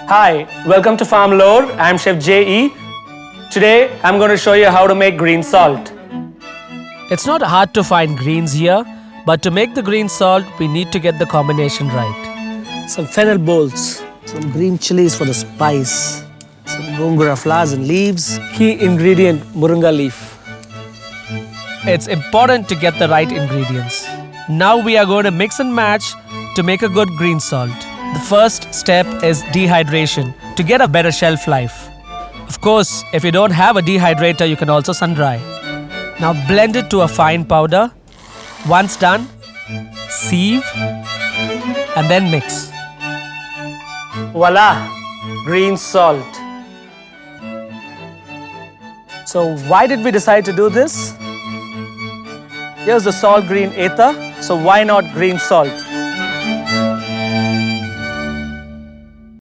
Hi, welcome to Farmlore. I'm Chef J.E. Today, I'm going to show you how to make green salt. It's not hard to find greens here, but to make the green salt, we need to get the combination right. Some fennel bolts, some green chilies for the spice, some gongura flowers and leaves. Key ingredient, moringa leaf. It's important to get the right ingredients. Now we are going to mix and match to make a good green salt. The first step is dehydration to get a better shelf life. Of course, if you don't have a dehydrator, you can also sun dry. Now blend it to a fine powder. Once done, sieve and then mix. Voila, green salt. So why did we decide to do this? Here's the salt green Ather, so why not green salt?